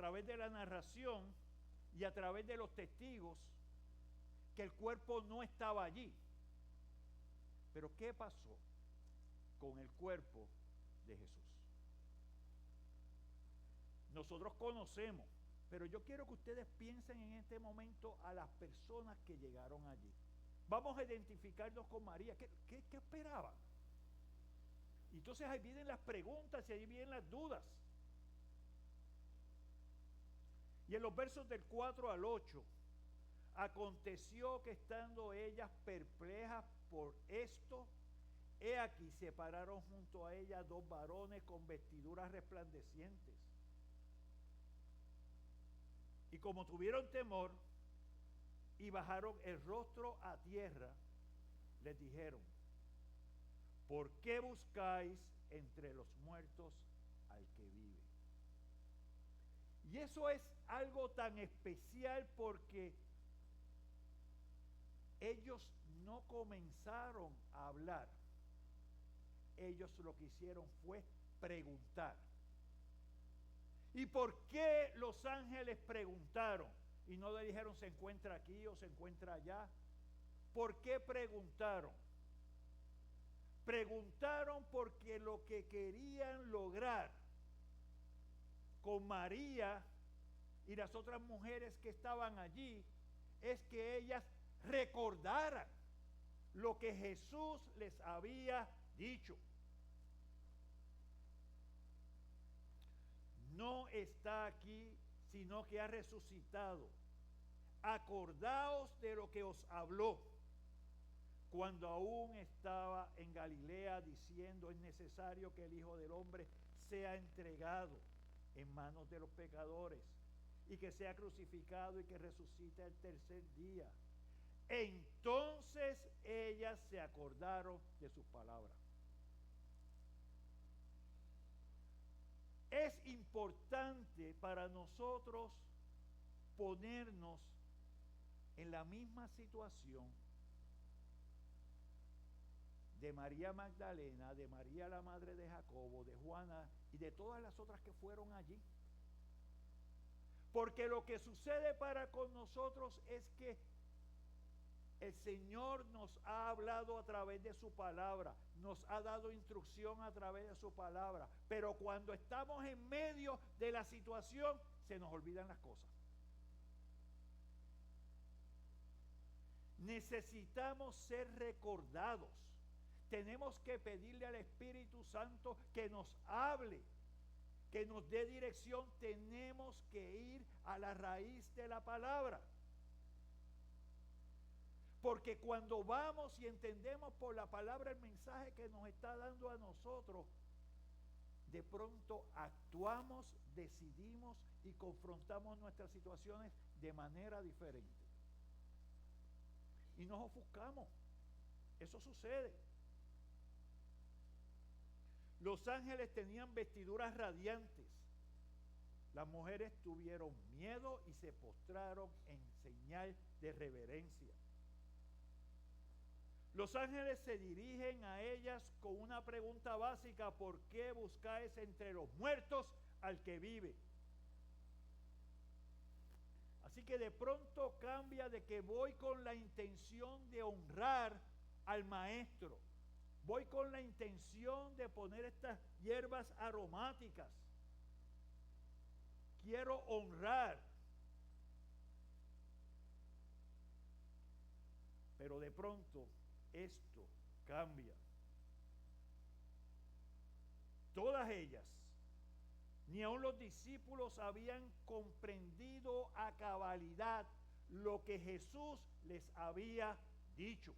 través de la narración y a través de los testigos que el cuerpo no estaba allí. Pero ¿qué pasó con el cuerpo de Jesús? Nosotros conocemos, pero yo quiero que ustedes piensen en este momento a las personas que llegaron allí. Vamos a identificarnos con María. ¿Qué esperaban? Y entonces ahí vienen las preguntas y ahí vienen las dudas. Y en los versos del 4 al 8, aconteció que estando ellas perplejas por esto, he aquí se pararon junto a ella dos varones con vestiduras resplandecientes. Y como tuvieron temor y bajaron el rostro a tierra, les dijeron: ¿por qué buscáis entre los muertos al que vive? Y eso es algo tan especial porque ellos no comenzaron a hablar. Ellos lo que hicieron fue preguntar. ¿Y por qué los ángeles preguntaron? Y no le dijeron se encuentra aquí o se encuentra allá. ¿Por qué preguntaron? Preguntaron porque lo que querían lograr con María y las otras mujeres que estaban allí es que ellas recordaran lo que Jesús les había dicho. No está aquí, sino que ha resucitado. Acordaos de lo que os habló cuando aún estaba en Galilea, diciendo: es necesario que el Hijo del Hombre sea entregado en manos de los pecadores y que sea crucificado y que resucite el tercer día. Entonces ellas se acordaron de sus palabras. Es importante para nosotros ponernos en la misma situación de María Magdalena, de María la madre de Jacobo, de Juana y de todas las otras que fueron allí. Porque lo que sucede para con nosotros es que el Señor nos ha hablado a través de su palabra, nos ha dado instrucción a través de su palabra, pero cuando estamos en medio de la situación se nos olvidan las cosas. Necesitamos ser recordados. Tenemos que pedirle al Espíritu Santo que nos hable, que nos dé dirección. Tenemos que ir a la raíz de la palabra. Porque cuando vamos y entendemos por la palabra el mensaje que nos está dando a nosotros, de pronto actuamos, decidimos y confrontamos nuestras situaciones de manera diferente. Y nos ofuscamos. Eso sucede. Los ángeles tenían vestiduras radiantes. Las mujeres tuvieron miedo y se postraron en señal de reverencia. Los ángeles se dirigen a ellas con una pregunta básica: ¿por qué buscáis entre los muertos al que vive? Así que de pronto cambia de que voy con la intención de honrar al maestro. Voy con la intención de poner estas hierbas aromáticas. Quiero honrar. Pero de pronto esto cambia. Todas ellas, ni aun los discípulos, habían comprendido a cabalidad lo que Jesús les había dicho.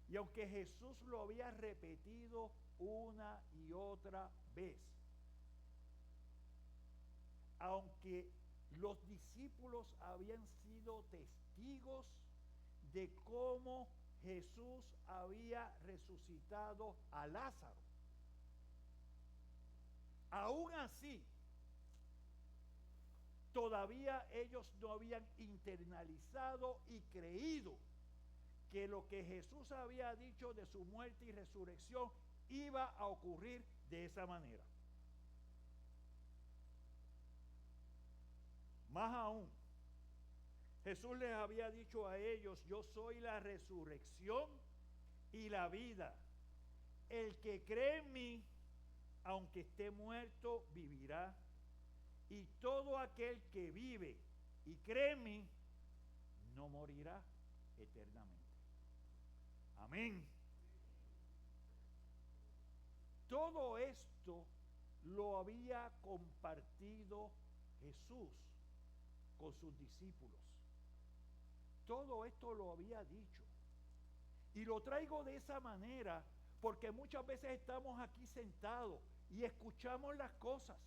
Y aunque Jesús lo había repetido una y otra vez, aunque los discípulos habían sido testigos de cómo Jesús había resucitado a Lázaro, aún así, todavía ellos no habían internalizado y creído que lo que Jesús había dicho de su muerte y resurrección iba a ocurrir de esa manera. Más aún, Jesús les había dicho a ellos: yo soy la resurrección y la vida. El que cree en mí, aunque esté muerto, vivirá. Y todo aquel que vive y cree en mí, no morirá eternamente. Amén. Todo esto lo había compartido Jesús con sus discípulos. Todo esto lo había dicho. Y lo traigo de esa manera porque muchas veces estamos aquí sentados y escuchamos las cosas.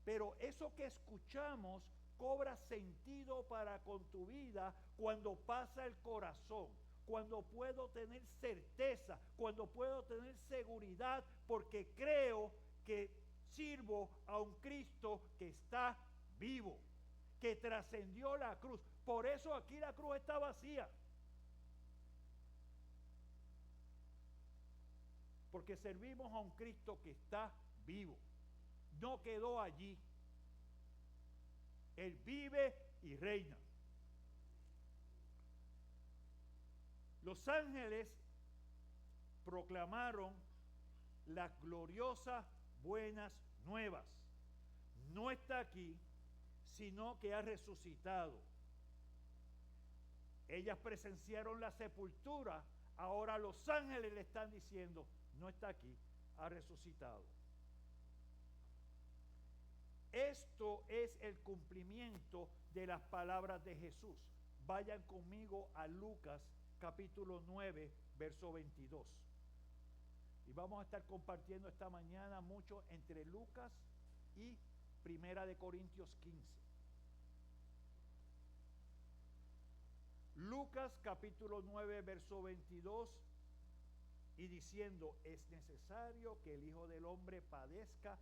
Pero eso que escuchamos cobra sentido para con tu vida cuando pasa el corazón, cuando puedo tener certeza, cuando puedo tener seguridad, porque creo que sirvo a un Cristo que está vivo, que trascendió la cruz. Por eso aquí la cruz está vacía. Porque servimos a un Cristo que está vivo. No quedó allí. Él vive y reina. Los ángeles proclamaron las gloriosas buenas nuevas. No está aquí, sino que ha resucitado. Ellas presenciaron la sepultura. Ahora los ángeles le están diciendo: no está aquí, ha resucitado. Esto es el cumplimiento de las palabras de Jesús. Vayan conmigo a Lucas capítulo 9, verso 22. Y vamos a estar compartiendo esta mañana mucho entre Lucas y Primera de Corintios 15. Lucas capítulo 9, verso 22. Y diciendo: es necesario que el Hijo del Hombre padezca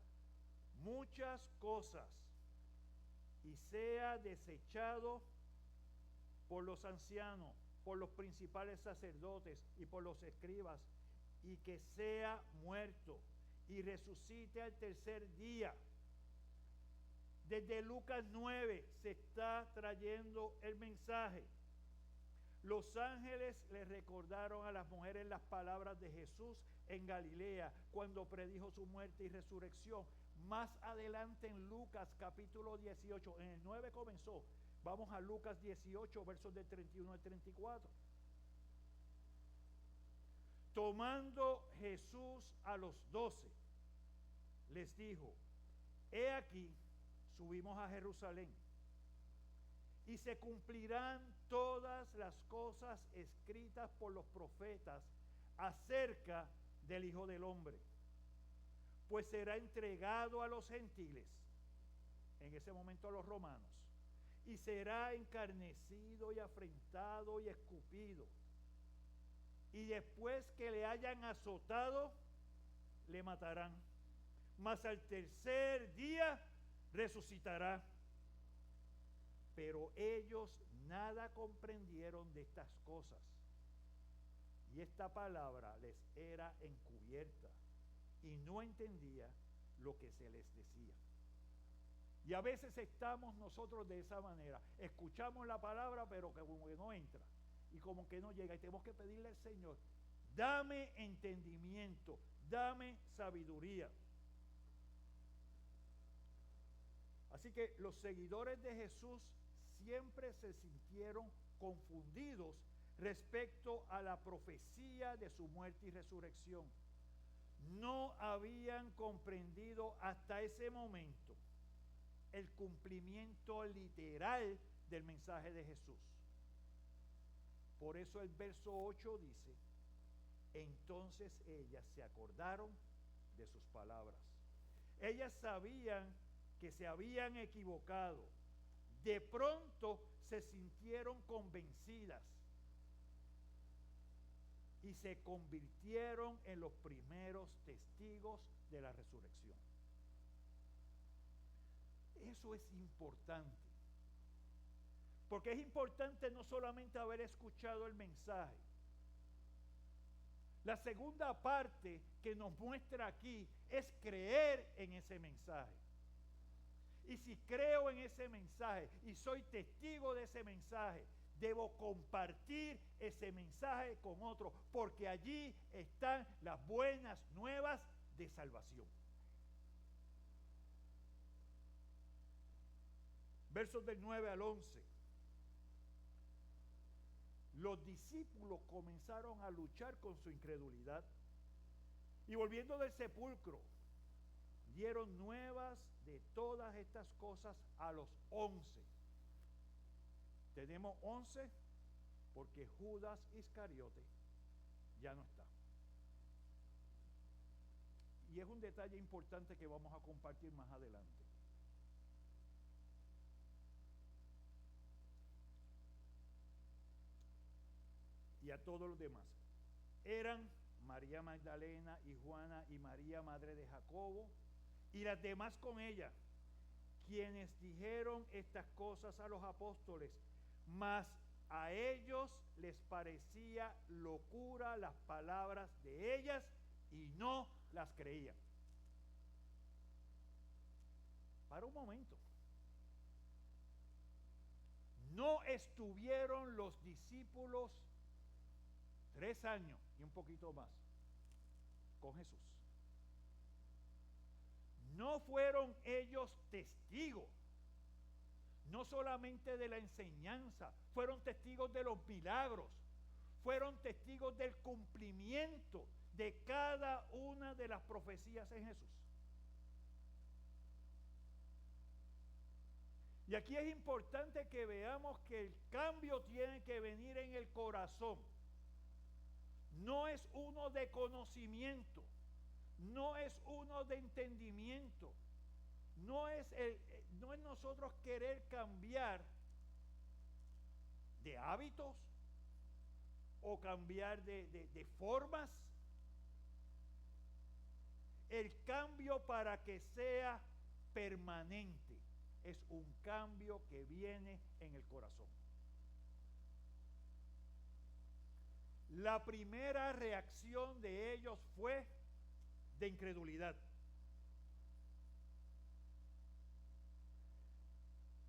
muchas cosas y sea desechado por los ancianos, por los principales sacerdotes y por los escribas, y que sea muerto y resucite al tercer día. Desde Lucas 9 se está trayendo el mensaje. Los ángeles le recordaron a las mujeres las palabras de Jesús en Galilea cuando predijo su muerte y resurrección. Más adelante en Lucas capítulo 18, en el 9 comenzó. Vamos a Lucas 18, versos del 31 al 34. Tomando Jesús a los 12, les dijo: he aquí, subimos a Jerusalén, y se cumplirán todas las cosas escritas por los profetas acerca del Hijo del Hombre. Pues será entregado a los gentiles, en ese momento a los romanos, y será encarnecido y afrentado y escupido. Y después que le hayan azotado, le matarán. Mas al tercer día resucitará. Pero ellos nada comprendieron de estas cosas, y esta palabra les era encubierta, y no entendía lo que se les decía. Y a veces estamos nosotros de esa manera, escuchamos la palabra pero que como que no entra y como que no llega, y tenemos que pedirle al Señor: dame entendimiento, dame sabiduría. Así que los seguidores de Jesús siempre se sintieron confundidos respecto a la profecía de su muerte y resurrección. No habían comprendido hasta ese momento el cumplimiento literal del mensaje de Jesús. Por eso el verso 8 dice: entonces ellas se acordaron de sus palabras. Ellas sabían que se habían equivocado. De pronto se sintieron convencidas y se convirtieron en los primeros testigos de la resurrección. Eso es importante, porque es importante no solamente haber escuchado el mensaje. La segunda parte que nos muestra aquí es creer en ese mensaje. Y si creo en ese mensaje y soy testigo de ese mensaje, debo compartir ese mensaje con otros, porque allí están las buenas nuevas de salvación. Versos del 9 al 11. Los discípulos comenzaron a luchar con su incredulidad y volviendo del sepulcro, dieron nuevas de todas estas cosas a los 11. Tenemos 11 porque Judas Iscariote ya no está. Y es un detalle importante que vamos a compartir más adelante. Y a todos los demás. Eran María Magdalena y Juana y María, madre de Jacobo, y las demás con ella, quienes dijeron estas cosas a los apóstoles, mas a ellos les parecía locura las palabras de ellas y no las creían. Para un momento. No estuvieron los discípulos 3 años y un poquito más con Jesús. No fueron ellos testigos, no solamente de la enseñanza, fueron testigos de los milagros, fueron testigos del cumplimiento de cada una de las profecías en Jesús. Y aquí es importante que veamos que el cambio tiene que venir en el corazón. No es uno de conocimiento, no es uno de entendimiento, no es nosotros querer cambiar de hábitos o cambiar de formas. El cambio para que sea permanente es un cambio que viene en el corazón. La primera reacción de ellos fue de incredulidad.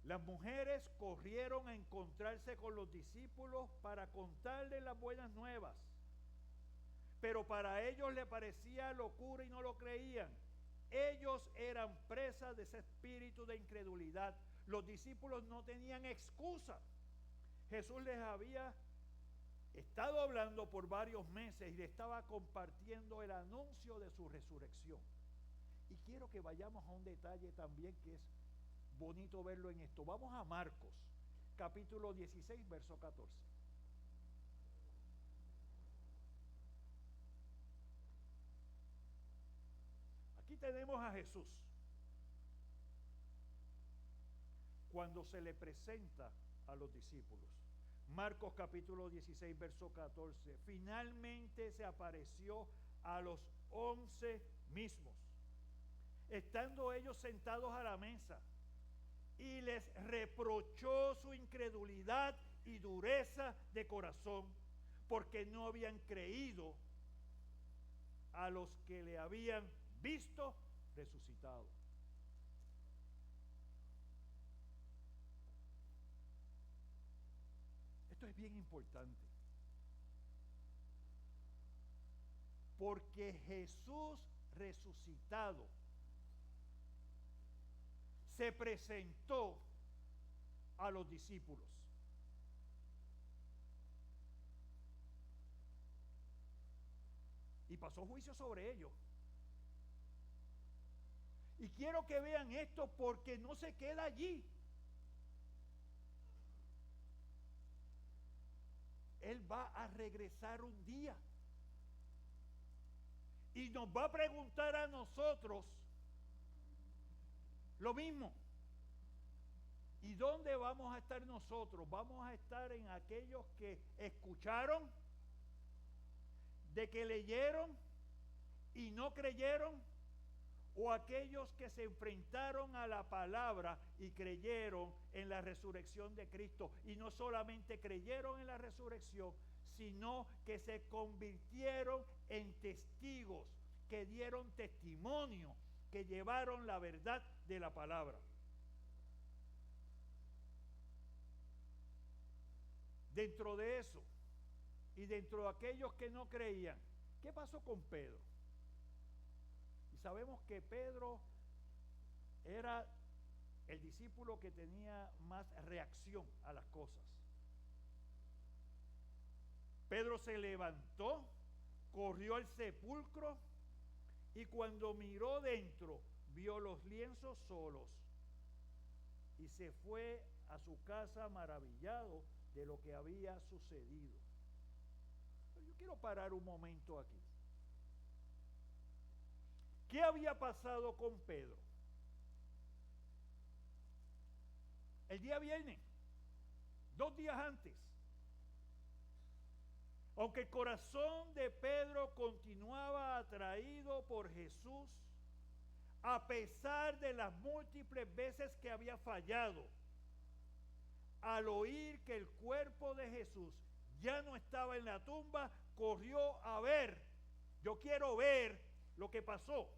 Las mujeres corrieron a encontrarse con los discípulos para contarles las buenas nuevas, pero para ellos le parecía locura y no lo creían. Ellos eran presas de ese espíritu de incredulidad. Los discípulos no tenían excusa. Jesús les había estado hablando por varios meses y le estaba compartiendo el anuncio de su resurrección. Y quiero que vayamos a un detalle también que es bonito verlo en esto. Vamos a Marcos, capítulo 16, verso 14. Aquí tenemos a Jesús cuando se le presenta a los discípulos. Marcos capítulo 16, verso 14. Finalmente se apareció a los 11 mismos, estando ellos sentados a la mesa, y les reprochó su incredulidad y dureza de corazón, porque no habían creído a los que le habían visto resucitado. Esto es bien importante, porque Jesús resucitado se presentó a los discípulos. Y pasó juicio sobre ellos. Y quiero que vean esto porque no se queda allí. Él va a regresar un día. Y nos va a preguntar a nosotros lo mismo. ¿Y dónde vamos a estar nosotros? ¿Vamos a estar en aquellos que escucharon, de que leyeron y no creyeron? ¿O aquellos que se enfrentaron a la palabra y creyeron en la resurrección de Cristo? Y no solamente creyeron en la resurrección, sino que se convirtieron en testigos, que dieron testimonio, que llevaron la verdad de la palabra. dentro de eso y dentro de aquellos que no creían, ¿qué pasó con Pedro? Y sabemos que Pedro era el discípulo que tenía más reacción a las cosas. Pedro se levantó, corrió al sepulcro y cuando miró dentro, vio los lienzos solos y se fue a su casa maravillado de lo que había sucedido. Pero yo quiero parar un momento aquí. ¿Qué había pasado con Pedro? El día viernes, 2 días antes, aunque el corazón de Pedro continuaba atraído por Jesús, a pesar de las múltiples veces que había fallado, al oír que el cuerpo de Jesús ya no estaba en la tumba, corrió a ver. Yo quiero ver lo que pasó.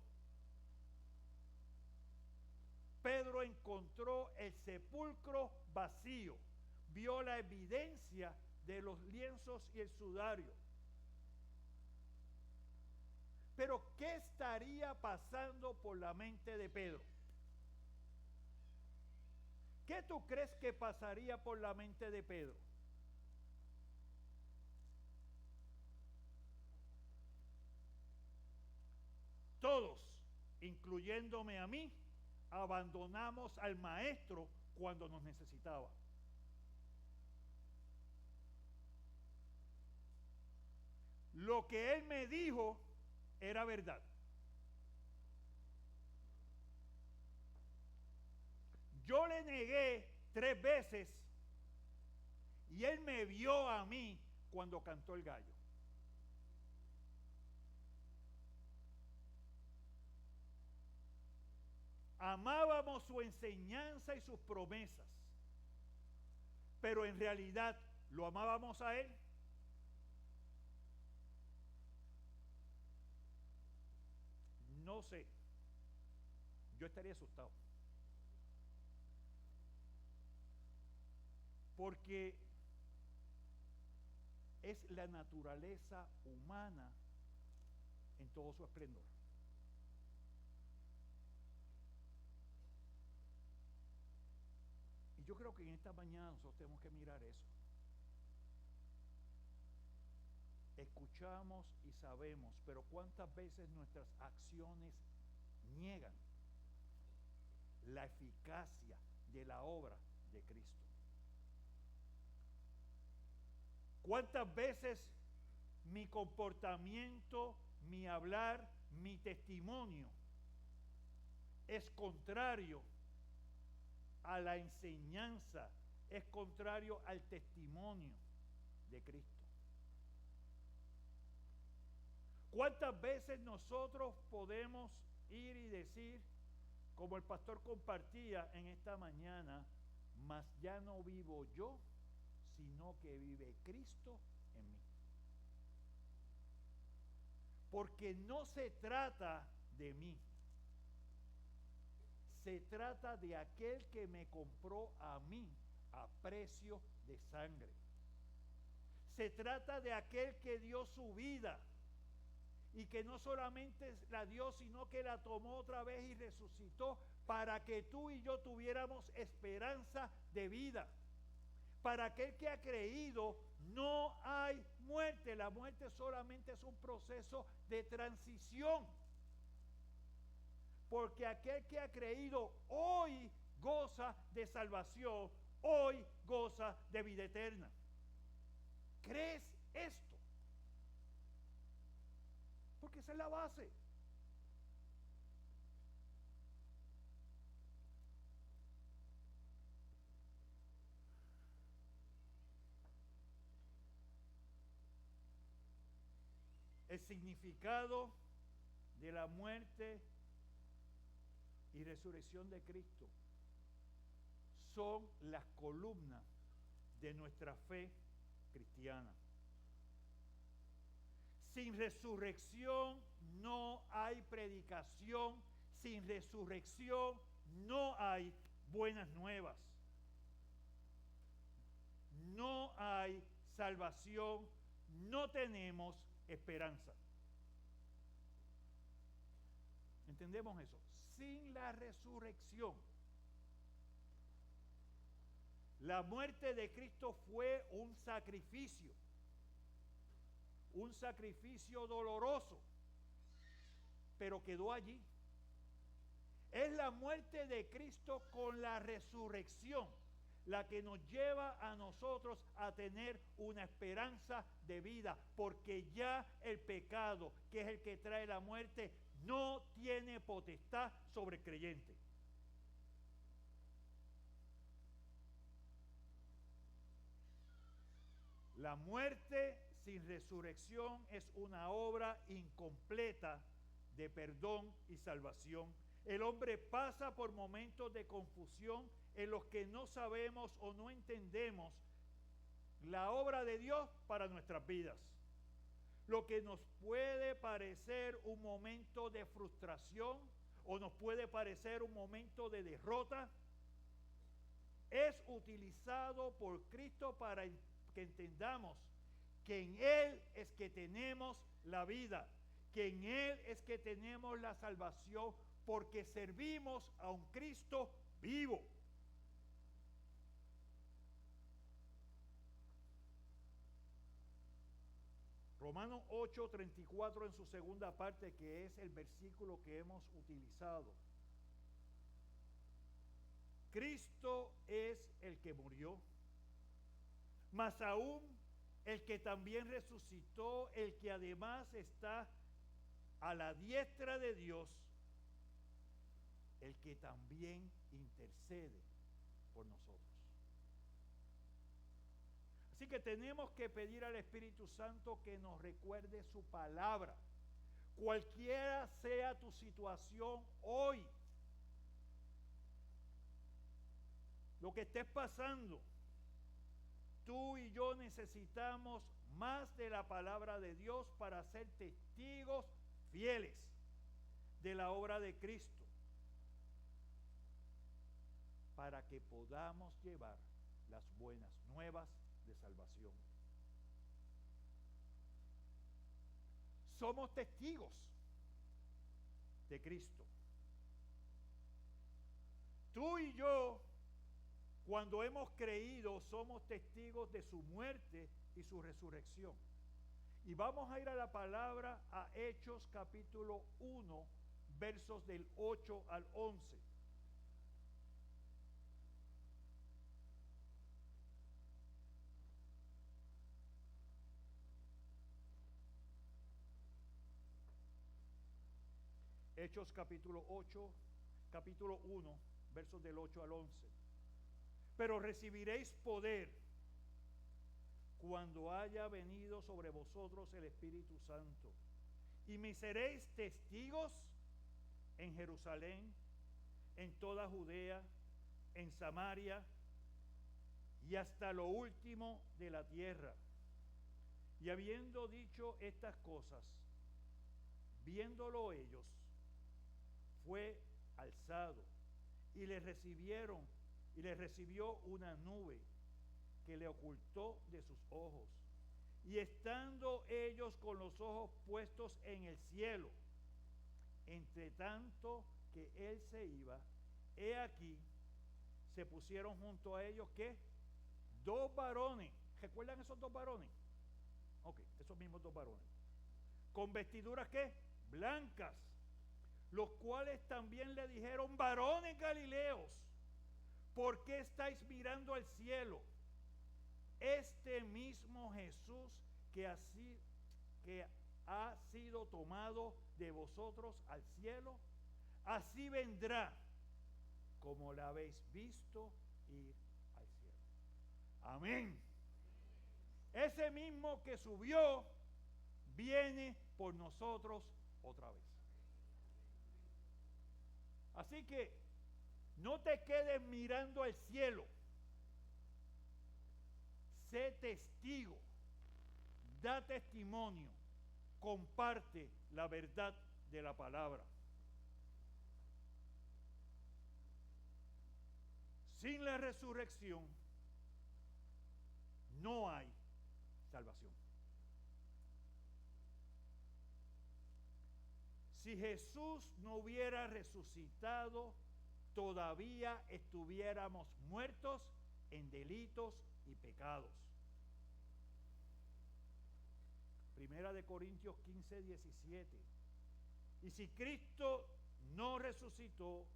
Pedro encontró el sepulcro vacío, vio la evidencia de los lienzos y el sudario. Pero ¿qué estaría pasando por la mente de Pedro? ¿Qué tú crees que pasaría por la mente de Pedro? Todos, incluyéndome a mí, abandonamos al maestro cuando nos necesitaba. Lo que él me dijo era verdad. Yo le negué 3 veces y él me vio a mí cuando cantó el gallo. Amábamos su enseñanza y sus promesas, pero en realidad lo amábamos a él. No sé, yo estaría asustado. Porque es la naturaleza humana en todo su esplendor. Y yo creo que en esta mañana nosotros tenemos que mirar eso. Escuchamos y sabemos, pero ¿cuántas veces nuestras acciones niegan la eficacia de la obra de Cristo? ¿Cuántas veces mi comportamiento, mi hablar, mi testimonio es contrario a la enseñanza, es contrario al testimonio de Cristo? ¿Cuántas veces nosotros podemos ir y decir, como el pastor compartía en esta mañana, mas ya no vivo yo, sino que vive Cristo en mí? Porque no se trata de mí, se trata de aquel que me compró a mí a precio de sangre. Se trata de aquel que dio su vida y que no solamente la dio, sino que la tomó otra vez y resucitó para que tú y yo tuviéramos esperanza de vida. Para aquel que ha creído, no hay muerte. La muerte solamente es un proceso de transición. Porque aquel que ha creído hoy goza de salvación, hoy goza de vida eterna. ¿Crees esto? Porque esa es la base. El significado de la muerte y resurrección de Cristo son las columnas de nuestra fe cristiana. Sin resurrección no hay predicación, sin resurrección no hay buenas nuevas. no hay salvación, no tenemos esperanza. ¿Entendemos eso? Sin la resurrección. La muerte de Cristo fue un sacrificio doloroso, pero quedó allí. Es la muerte de Cristo con la resurrección la que nos lleva a nosotros a tener una esperanza de vida, porque ya el pecado, que es el que trae la muerte, no tiene potestad sobre el creyente. La muerte sin resurrección es una obra incompleta de perdón y salvación. El hombre pasa por momentos de confusión en los que no sabemos o no entendemos la obra de Dios para nuestras vidas. Lo que nos puede parecer un momento de frustración o nos puede parecer un momento de derrota, es utilizado por Cristo para que entendamos que en Él es que tenemos la vida, que en Él es que tenemos la salvación, porque servimos a un Cristo vivo. Romanos 8:34 en su segunda parte, que es el versículo que hemos utilizado. Cristo es el que murió, mas aún el que también resucitó, el que además está a la diestra de Dios, el que también intercede por nosotros. Así que tenemos que pedir al Espíritu Santo que nos recuerde su palabra, cualquiera sea tu situación hoy, lo que estés pasando. Tú y yo necesitamos más de la palabra de Dios para ser testigos fieles de la obra de Cristo, para que podamos llevar las buenas nuevas de salvación. Somos testigos de Cristo. Tú y yo, cuando hemos creído, somos testigos de su muerte y su resurrección. Y vamos a ir a la palabra, a Hechos capítulo 1, versos del 8 al 11. Hechos capítulo 1, versos del 8 al 11. Pero recibiréis poder cuando haya venido sobre vosotros el Espíritu Santo, y me seréis testigos en Jerusalén, en toda Judea, en Samaria y hasta lo último de la tierra. Y habiendo dicho estas cosas, viéndolo ellos, fue alzado y le recibió una nube que le ocultó de sus ojos. Y estando ellos con los ojos puestos en el cielo, entre tanto que él se iba, he aquí, se pusieron junto a ellos, ¿qué? Dos varones. ¿Recuerdan esos dos varones? Ok, esos mismos dos varones. Con vestiduras, ¿qué? Blancas, los cuales también le dijeron: varones galileos, ¿por qué estáis mirando al cielo? Este mismo Jesús que ha sido tomado de vosotros al cielo, así vendrá como la habéis visto ir al cielo. Amén. Ese mismo que subió viene por nosotros otra vez. Así que no te quedes mirando al cielo. Sé testigo, da testimonio, comparte la verdad de la palabra. Sin la resurrección no hay salvación. Si Jesús no hubiera resucitado, todavía estuviéramos muertos en delitos y pecados. Primera de Corintios 15, 17. Y si Cristo no resucitó,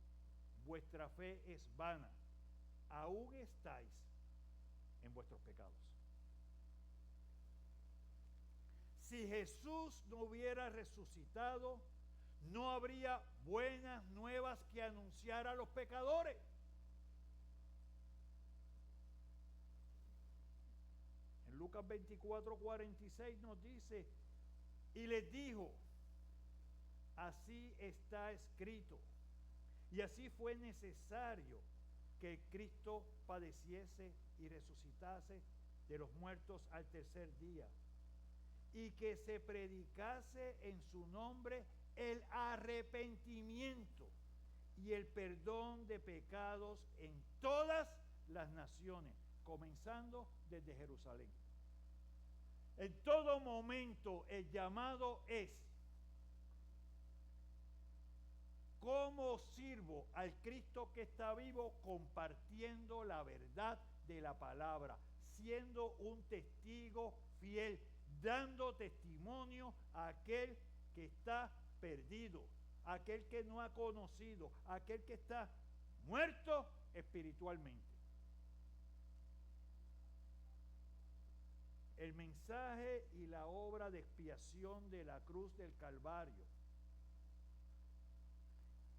vuestra fe es vana. Aún estáis en vuestros pecados. Si Jesús no hubiera resucitado, no habría buenas nuevas que anunciar a los pecadores. En Lucas 24, 46 nos dice, y les dijo, así está escrito, y así fue necesario que Cristo padeciese y resucitase de los muertos al tercer día, y que se predicase en su nombre el arrepentimiento y el perdón de pecados en todas las naciones, comenzando desde Jerusalén. En todo momento el llamado es: ¿cómo sirvo al Cristo que está vivo compartiendo la verdad de la palabra, siendo un testigo fiel, dando testimonio a aquel que está perdido, a aquel que no ha conocido, a aquel que está muerto espiritualmente? El mensaje y la obra de expiación de la cruz del Calvario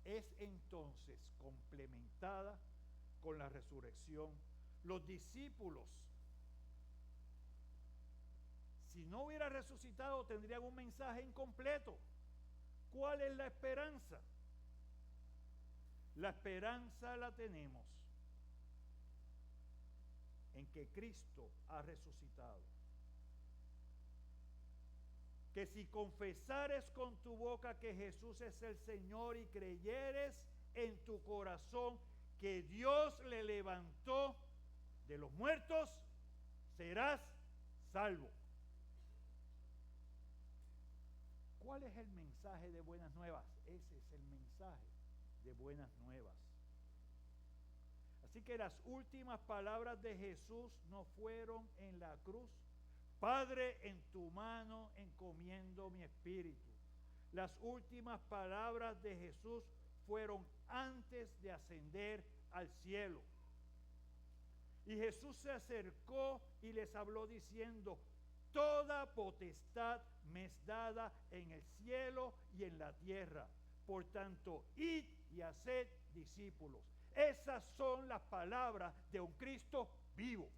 es entonces complementada con la resurrección. Los discípulos, si no hubiera resucitado, tendrían un mensaje incompleto. ¿Cuál es la esperanza? La esperanza la tenemos en que Cristo ha resucitado. Que si confesares con tu boca que Jesús es el Señor y creyeres en tu corazón que Dios le levantó de los muertos, serás salvo. ¿Cuál es el mensaje de buenas nuevas? Ese es el mensaje de buenas nuevas. Así que las últimas palabras de Jesús no fueron en la cruz: Padre, en tu mano encomiendo mi espíritu. Las últimas palabras de Jesús fueron antes de ascender al cielo. Y Jesús se acercó y les habló diciendo: toda potestad me es dada en el cielo y en la tierra. Por tanto, id y haced discípulos. Esas son las palabras de un Cristo vivo,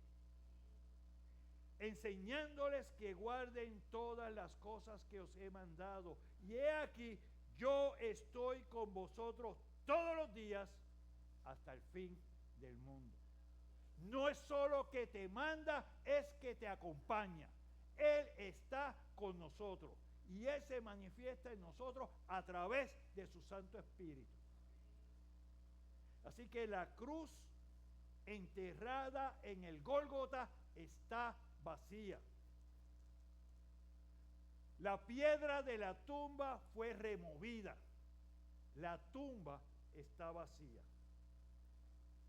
enseñándoles que guarden todas las cosas que os he mandado. Y he aquí, yo estoy con vosotros todos los días hasta el fin del mundo. No es solo que te manda, es que te acompaña. Él está con nosotros y Él se manifiesta en nosotros a través de su Santo Espíritu. Así que la cruz enterrada en el Gólgota está vacía. La piedra de la tumba fue removida. La tumba está vacía.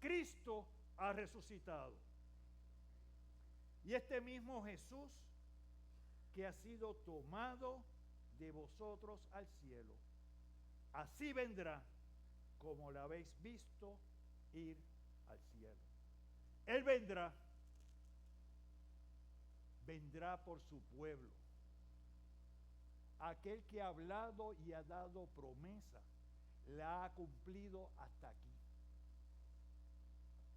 Cristo ha resucitado. Y este mismo Jesús que ha sido tomado de vosotros al cielo, así vendrá como lo habéis visto ir al cielo. Él vendrá por su pueblo, aquel que ha hablado y ha dado promesa, la ha cumplido hasta aquí.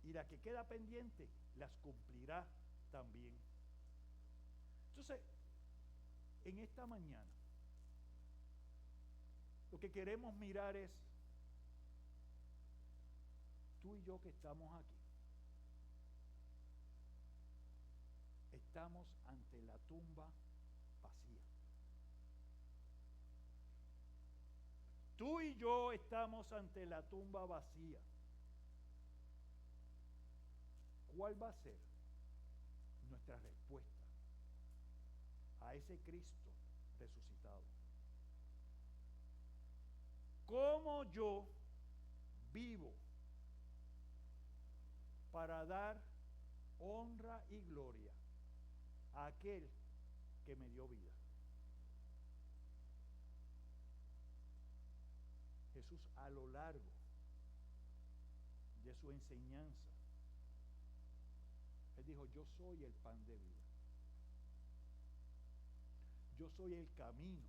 Y la que queda pendiente, las cumplirá también. Entonces, en esta mañana, lo que queremos mirar es, tú y yo que estamos aquí, estamos ante la tumba vacía. Tú y yo estamos ante la tumba vacía. ¿Cuál va a ser nuestra respuesta a ese Cristo resucitado. ¿Cómo yo vivo para dar honra y gloria a aquel que me dio vida? Jesús, a lo largo de su enseñanza, Él dijo: yo soy el pan de vida. Yo soy el camino,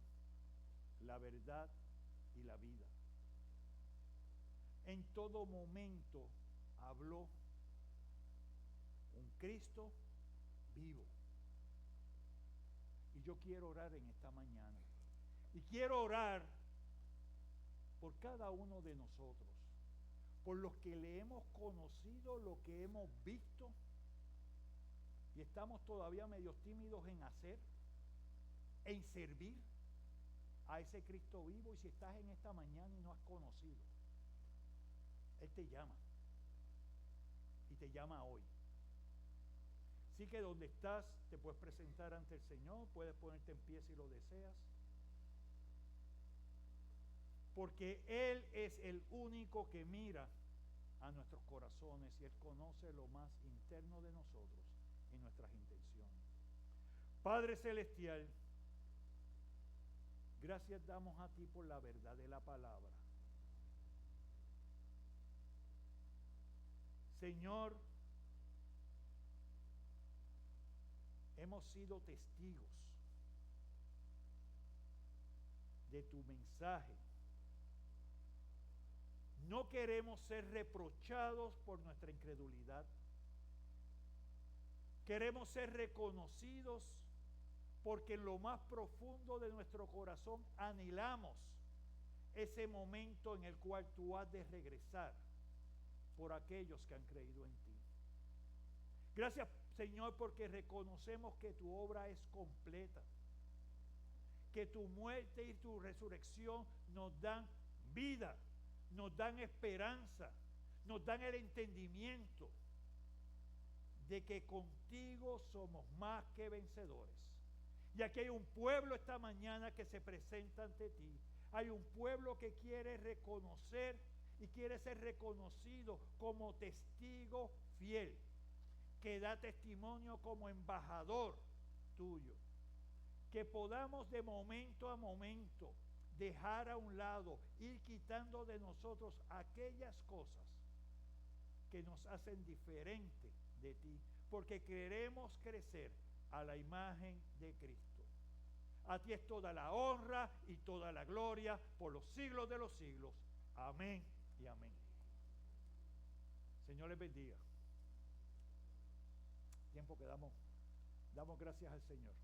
la verdad y la vida. En todo momento habló un Cristo vivo. Y yo quiero orar en esta mañana. Y quiero orar por cada uno de nosotros, por los que le hemos conocido, lo que hemos visto, y estamos todavía medio tímidos en hacer, en servir a ese Cristo vivo. Y si estás en esta mañana y no has conocido, Él te llama, y te llama hoy. Así que donde estás, te puedes presentar ante el Señor, puedes ponerte en pie si lo deseas, porque Él es el único que mira a nuestros corazones, y Él conoce lo más interno de nosotros y nuestras intenciones. Padre celestial, gracias damos a ti por la verdad de la palabra. Señor, hemos sido testigos de tu mensaje. No queremos ser reprochados por nuestra incredulidad. Queremos ser reconocidos porque en lo más profundo de nuestro corazón anhelamos ese momento en el cual tú has de regresar por aquellos que han creído en ti. Gracias, Señor, porque reconocemos que tu obra es completa, que tu muerte y tu resurrección nos dan vida, nos dan esperanza, nos dan el entendimiento de que contigo somos más que vencedores. Y aquí hay un pueblo esta mañana que se presenta ante ti. Hay un pueblo que quiere reconocer y quiere ser reconocido como testigo fiel, que da testimonio como embajador tuyo. Que podamos de momento a momento dejar a un lado, ir quitando de nosotros aquellas cosas que nos hacen diferentes de ti, porque queremos crecer a la imagen de Cristo. A ti es toda la honra y toda la gloria por los siglos de los siglos. Amén y amén. Señor les bendiga. Tiempo que damos gracias al Señor.